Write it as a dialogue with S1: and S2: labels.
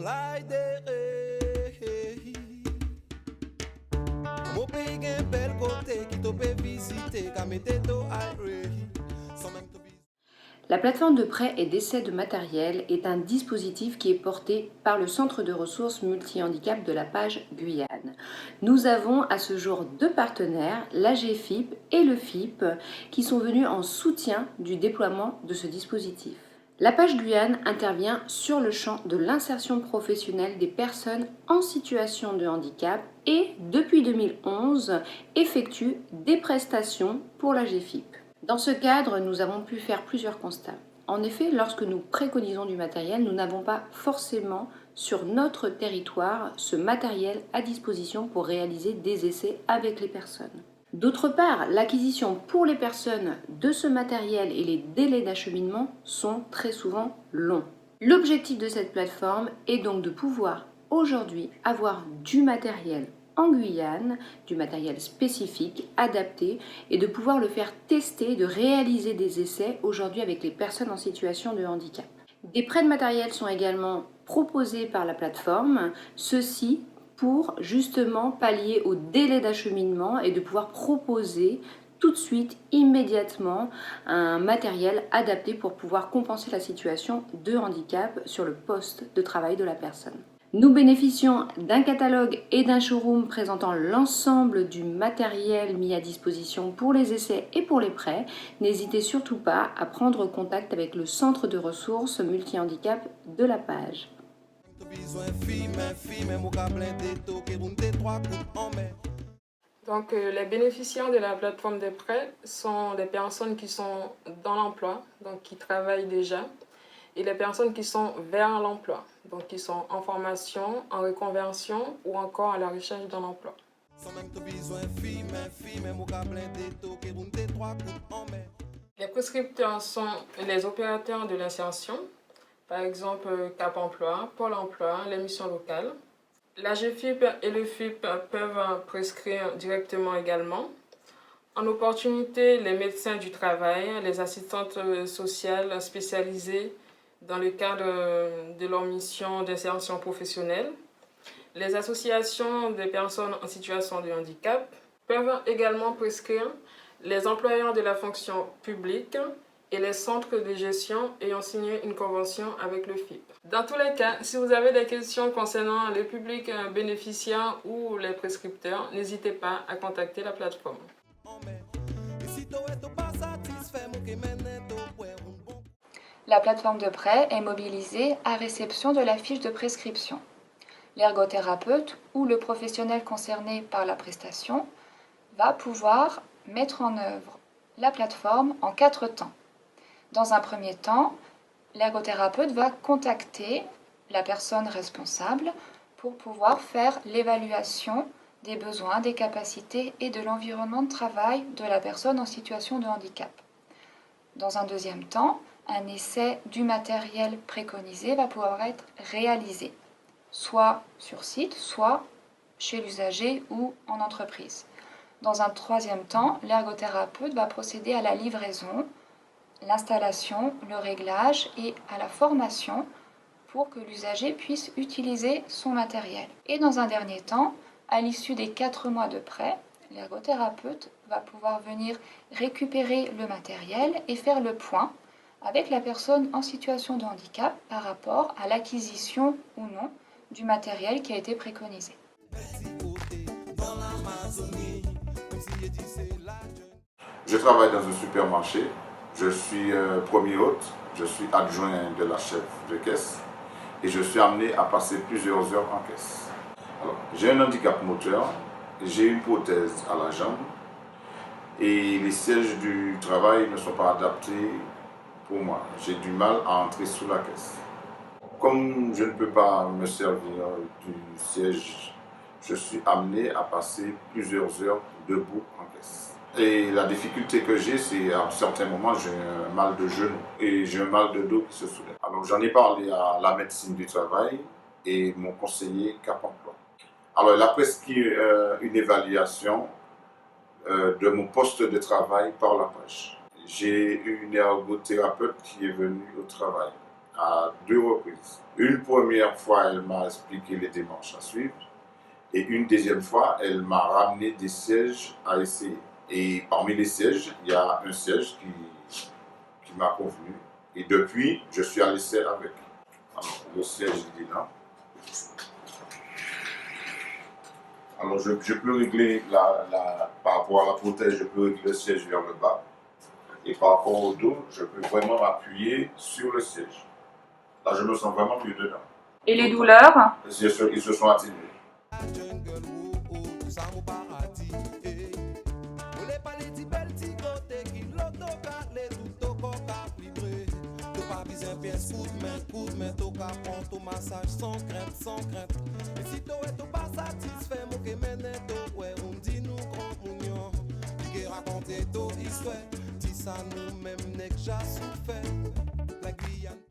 S1: La plateforme de prêt et d'essai de matériel est un dispositif qui est porté par le Centre de ressources multi-handicap de la Page Guyane. Nous avons à ce jour deux partenaires, l'AGFIP et le FIP, qui sont venus en soutien du déploiement de ce dispositif. La Page Guyane intervient sur le champ de l'insertion professionnelle des personnes en situation de handicap et, depuis 2011, effectue des prestations pour l'AGFIP. Dans ce cadre, nous avons pu faire plusieurs constats. En effet, lorsque nous préconisons du matériel, nous n'avons pas forcément sur notre territoire ce matériel à disposition pour réaliser des essais avec les personnes. D'autre part, l'acquisition pour les personnes de ce matériel et les délais d'acheminement sont très souvent longs. L'objectif de cette plateforme est donc de pouvoir aujourd'hui avoir du matériel en Guyane, du matériel spécifique, adapté, et de pouvoir le faire tester, de réaliser des essais aujourd'hui avec les personnes en situation de handicap. Des prêts de matériel sont également proposés par la plateforme, ceci pour justement pallier au délai d'acheminement et de pouvoir proposer tout de suite, immédiatement, un matériel adapté pour pouvoir compenser la situation de handicap sur le poste de travail de la personne. Nous bénéficions d'un catalogue et d'un showroom présentant l'ensemble du matériel mis à disposition pour les essais et pour les prêts. N'hésitez surtout pas à prendre contact avec le Centre de ressources multi-handicap de la Page.
S2: Donc, les bénéficiaires de la plateforme des prêts sont des personnes qui sont dans l'emploi, donc qui travaillent déjà, et les personnes qui sont vers l'emploi, donc qui sont en formation, en reconversion ou encore à la recherche d'un emploi. Les prescripteurs sont les opérateurs de l'insertion, par exemple Cap Emploi, Pôle Emploi, les missions locales. L'AGFIP et le FIP peuvent prescrire directement également. En opportunité, les médecins du travail, les assistantes sociales spécialisées dans le cadre de leur mission d'insertion professionnelle. Les associations des personnes en situation de handicap peuvent également prescrire les employeurs de la fonction publique et les centres de gestion ayant signé une convention avec le FIP. Dans tous les cas, si vous avez des questions concernant les publics bénéficiaires ou les prescripteurs, n'hésitez pas à contacter la plateforme.
S3: La plateforme de prêt est mobilisée à réception de la fiche de prescription. L'ergothérapeute ou le professionnel concerné par la prestation va pouvoir mettre en œuvre la plateforme en 4 temps. Dans un premier temps, l'ergothérapeute va contacter la personne responsable pour pouvoir faire l'évaluation des besoins, des capacités et de l'environnement de travail de la personne en situation de handicap. Dans un deuxième temps, un essai du matériel préconisé va pouvoir être réalisé, soit sur site, soit chez l'usager ou en entreprise. Dans un troisième temps, l'ergothérapeute va procéder à la livraison, l'installation, le réglage et à la formation pour que l'usager puisse utiliser son matériel. Et dans un dernier temps, à l'issue des 4 mois de prêt, l'ergothérapeute va pouvoir venir récupérer le matériel et faire le point avec la personne en situation de handicap par rapport à l'acquisition ou non du matériel qui a été préconisé.
S4: Je travaille dans un supermarché, je suis premier hôte, je suis adjoint de la chef de caisse et je suis amené à passer plusieurs heures en caisse. J'ai un handicap moteur, j'ai une prothèse à la jambe et les sièges du travail ne sont pas adaptés pour moi. J'ai du mal à entrer sous la caisse. Comme je ne peux pas me servir du siège, je suis amené à passer plusieurs heures debout en caisse. Et la difficulté que j'ai, c'est à un certain moment, j'ai un mal de genou et j'ai un mal de dos qui se soulève. Alors j'en ai parlé à la médecine du travail et mon conseiller Cap Emploi. Alors il a prescrit une évaluation de mon poste de travail par la Page. J'ai une ergothérapeute qui est venue au travail à 2 reprises. Une première fois, elle m'a expliqué les démarches à suivre. Et une deuxième fois, elle m'a ramené des sièges à essayer. Et parmi les sièges, il y a un siège qui m'a convenu. Et depuis, je suis à l'essai avec. Alors, le siège, il est là. Alors, je peux régler, par rapport à la prothèse, je peux régler le siège vers le bas. Et par rapport au dos, je peux vraiment m'appuyer sur le siège. Là, je me sens vraiment mieux dedans.
S3: Et les douleurs?
S4: Ils se sont atténués.
S5: Raconter ton histoire, dis ça nous-mêmes n'est que j'ai souffert.